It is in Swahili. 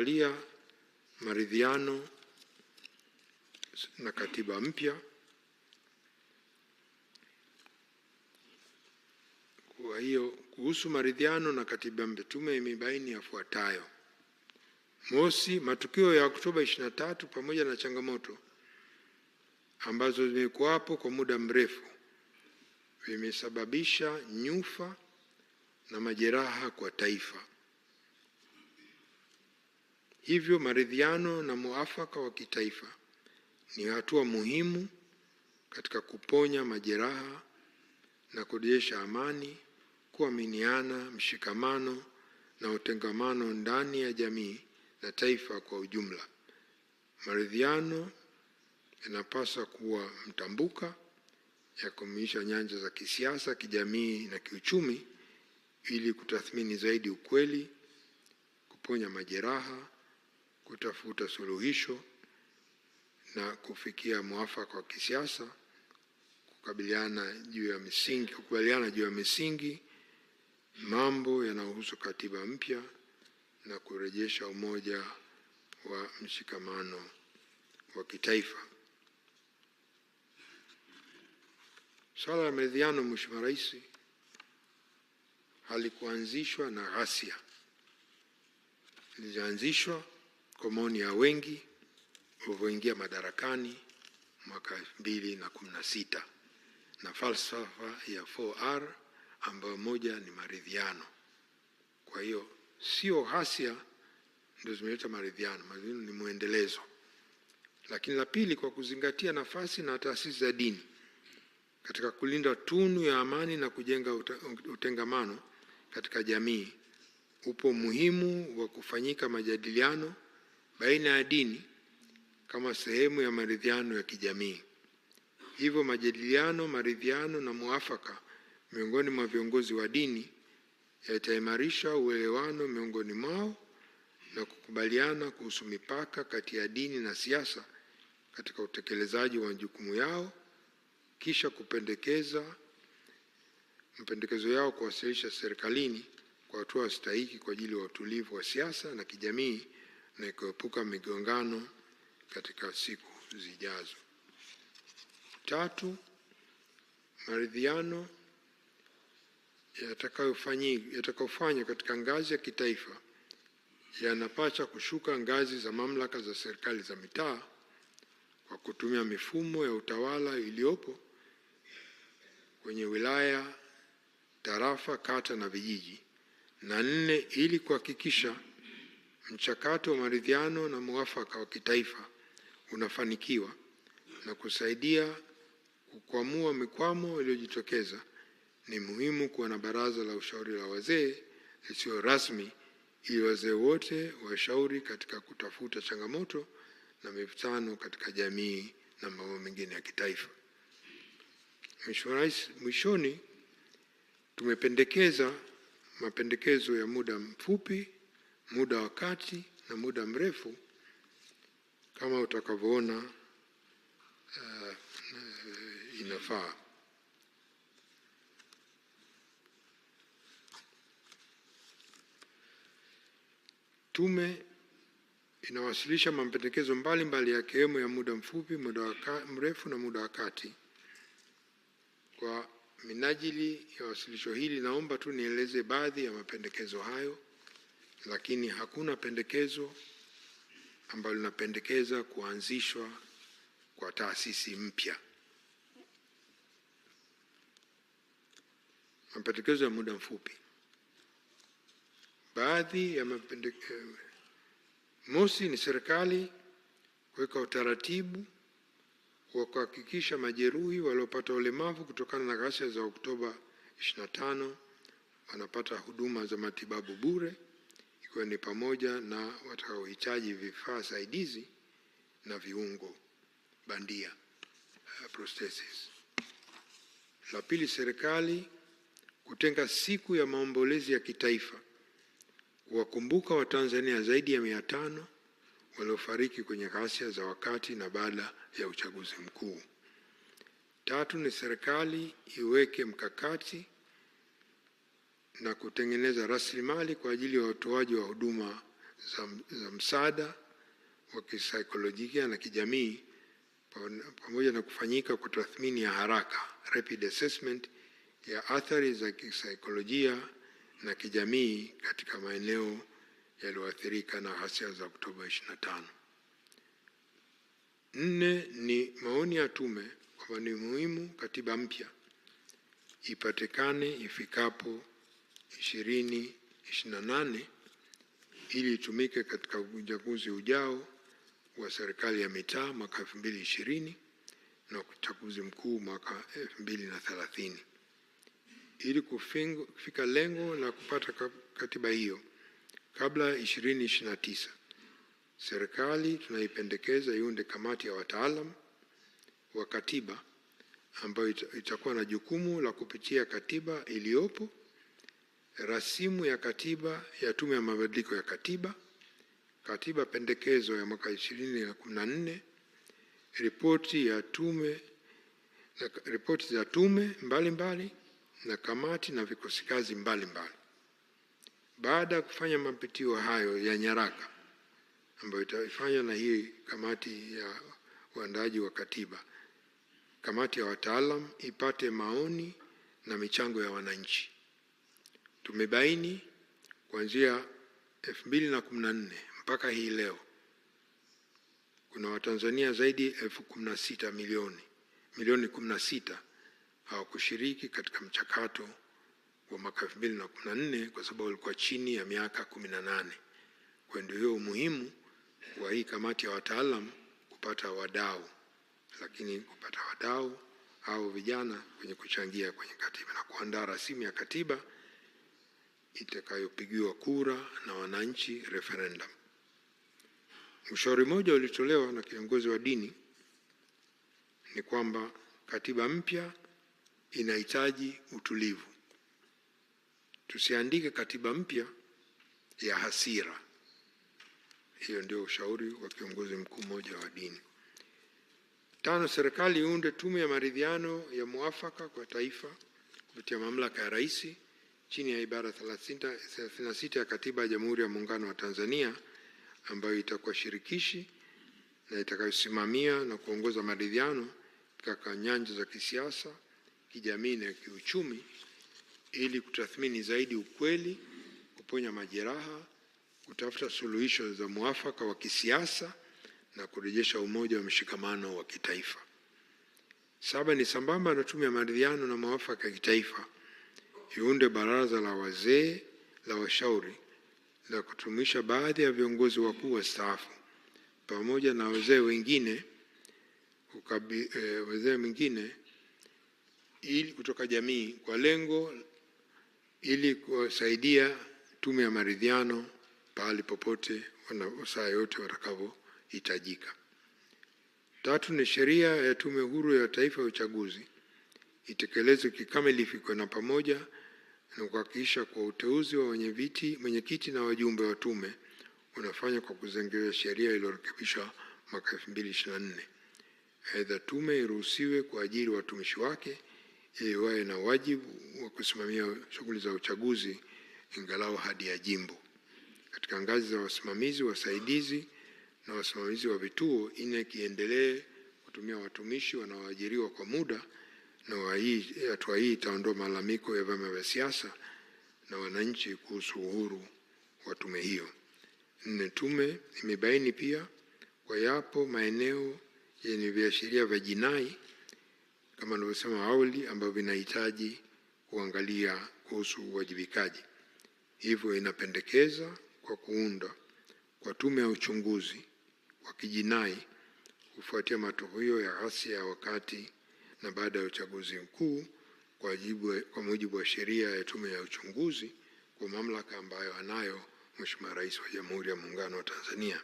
kuangalia maridhiano na katiba mpya. Kwa hiyo kuhusu maridhiano na katiba mpya, tume imebaini yafuatayo: mosi, matukio ya Oktoba 23 pamoja na changamoto ambazo zimekuwapo kwa muda mrefu vimesababisha nyufa na majeraha kwa taifa. Hivyo maridhiano na muafaka wa kitaifa ni hatua muhimu katika kuponya majeraha na kurejesha amani, kuaminiana, mshikamano na utengamano ndani ya jamii na taifa kwa ujumla. Maridhiano yanapaswa kuwa mtambuka, ya kuimarisha nyanja za kisiasa, kijamii na kiuchumi ili kutathmini zaidi ukweli, kuponya majeraha, kutafuta suluhisho na kufikia mwafaka wa kisiasa, kukubaliana juu ya misingi mambo yanayohusu katiba mpya na kurejesha umoja wa mshikamano wa kitaifa. Swala la maridhiano, Mheshimiwa Rais, halikuanzishwa na ghasia. Lilianzishwa kwa maoni ya wengi walioingia madarakani mwaka 2016 na falsafa ya 4R ambayo moja ni maridhiano. Kwa hiyo sio ghasia ndio zimeleta maridhiano, maridhiano ni muendelezo. Lakini la pili, kwa kuzingatia nafasi na taasisi za dini katika kulinda tunu ya amani na kujenga utengamano katika jamii, upo muhimu wa kufanyika majadiliano baina ya dini kama sehemu ya maridhiano ya kijamii. Hivyo majadiliano, maridhiano na muafaka miongoni mwa viongozi wa dini yataimarisha uelewano miongoni mwao na kukubaliana kuhusu mipaka kati ya dini na siasa katika utekelezaji wa majukumu yao, kisha mapendekezo yao kuwasilisha serikalini kwa hatua stahiki kwa ajili ya utulivu wa siasa na kijamii na kuepuka migongano katika siku zijazo. Tatu, maridhiano yatakayofanywa katika ngazi ya kitaifa yanapaswa kushuka ngazi za mamlaka za serikali za mitaa kwa kutumia mifumo ya utawala iliyopo kwenye wilaya, tarafa, kata na vijiji. Na nne, ili kuhakikisha mchakato wa maridhiano na muafaka wa kitaifa unafanikiwa na kusaidia kukwamua mikwamo iliyojitokeza, ni muhimu kuwa na baraza la ushauri la wazee lisilo rasmi ili wazee wote washauri katika kutafuta changamoto na mivutano katika jamii na mambo mengine ya kitaifa. Mheshimiwa Rais, mwishoni tumependekeza mapendekezo ya muda mfupi, muda wa kati na muda mrefu kama utakavyoona inafaa. Tume inawasilisha mapendekezo mbalimbali yakiwemo ya muda mfupi, muda mrefu na muda wa kati. Kwa minajili ya wasilisho hili, naomba tu nieleze baadhi ya mapendekezo hayo, lakini hakuna pendekezo ambalo linapendekeza kuanzishwa kwa taasisi mpya. Mapendekezo ya muda mfupi. Baadhi ya mapendekezo: mosi, ni serikali kuweka utaratibu wa kuhakikisha majeruhi waliopata ulemavu kutokana na ghasia za Oktoba 25 wanapata huduma za matibabu bure, ikiwa ni pamoja na watakaohitaji vifaa saidizi na viungo bandia, prosthesis. La pili, serikali kutenga siku ya maombolezi ya kitaifa kuwakumbuka Watanzania zaidi ya 500 waliofariki kwenye ghasia za wakati na baada ya uchaguzi mkuu. Tatu, ni serikali iweke mkakati na kutengeneza rasilimali kwa ajili ya utoaji wa huduma za msaada wa kisaikolojia na kijamii, pamoja na kufanyika kwa tathmini ya haraka rapid assessment ya athari za kisaikolojia na kijamii katika maeneo yaliyoathirika na ghasia za Oktoba 25. 4 ni maoni ya tume kwamba ni muhimu katiba mpya ipatikane ifikapo 2028 ili itumike katika uchaguzi ujao wa serikali ya mitaa mwaka 2020 na uchaguzi mkuu mwaka 2030. Ili kufika lengo la kupata katiba hiyo kabla 2029, serikali tunaipendekeza iunde kamati ya wataalam wa katiba ambayo itakuwa na jukumu la kupitia katiba iliyopo, rasimu ya katiba ya Tume ya Mabadiliko ya Katiba, katiba pendekezo ya mwaka 2014, ripoti za tume mbalimbali na kamati na vikosi kazi mbalimbali. Baada ya kufanya mapitio hayo ya nyaraka ambayo itafanywa na hii kamati ya uandaaji wa katiba, kamati ya wataalam ipate maoni na michango ya wananchi. Tumebaini kuanzia 2014 mpaka hii leo kuna Watanzania zaidi ya 16 milioni 16 hawakushiriki katika mchakato wa mwaka 2014 kwa sababu walikuwa chini ya miaka 18. Kwa ndio umuhimu wa hii kamati ya wataalam kupata wadau, lakini kupata wadau au vijana kwenye kuchangia kwenye katiba na kuandaa rasimu ya katiba itakayopigiwa kura na wananchi, referendum. Ushauri mmoja ulitolewa na kiongozi wa dini ni kwamba katiba mpya inahitaji utulivu. Tusiandike katiba mpya ya hasira. Hiyo ndio ushauri wa kiongozi mkuu mmoja wa dini. 5, serikali iunde tume ya maridhiano ya muafaka kwa taifa kupitia mamlaka ya rais chini ya ibara 36 ya Katiba ya Jamhuri ya Muungano wa Tanzania, ambayo itakuwa shirikishi na itakayosimamia na kuongoza maridhiano katika nyanja za kisiasa, kijamii na kiuchumi, ili kutathmini zaidi ukweli, kuponya majeraha, kutafuta suluhisho za muafaka wa kisiasa na kurejesha umoja wa mshikamano wa kitaifa. 7, ni sambamba na tume ya maridhiano na muafaka ya kitaifa iunde baraza la wazee la washauri la kutumisha baadhi ya viongozi wakuu wastaafu pamoja na wazee wengine ili kutoka jamii kwa lengo ili kuwasaidia tume ya maridhiano pahali popote saa yote watakavyohitajika. 3, ni sheria ya Tume Huru ya Taifa ya Uchaguzi itekelezwe kikamilifu na pamoja na kuhakikisha kwa uteuzi wa mwenyekiti na wajumbe wa tume unafanywa kwa kuzingatia sheria iliyorekebishwa mwaka 2024. Aidha, tume iruhusiwe kuajiri watumishi wake ili wawe na wajibu wa kusimamia shughuli za uchaguzi ingalau hadi ya jimbo. Katika ngazi za wasimamizi, wasaidizi na wasimamizi wa vituo, INEC iendelee kutumia watumishi wanaoajiriwa kwa muda, na hatua hii itaondoa malalamiko ya vyama vya siasa na wananchi kuhusu uhuru wa tume hiyo. 4, tume imebaini pia kwa yapo maeneo yenye viashiria vya jinai kama nilivyosema awali ambavyo vinahitaji kuangalia kuhusu uwajibikaji. Hivyo inapendekeza kwa kuunda kwa tume ya uchunguzi wa kijinai kufuatia matukio ya ghasia ya wakati na baada ya uchaguzi mkuu kwa mujibu wa sheria ya tume ya uchunguzi kwa mamlaka ambayo anayo Mheshimiwa Rais wa Jamhuri ya Muungano wa Tanzania.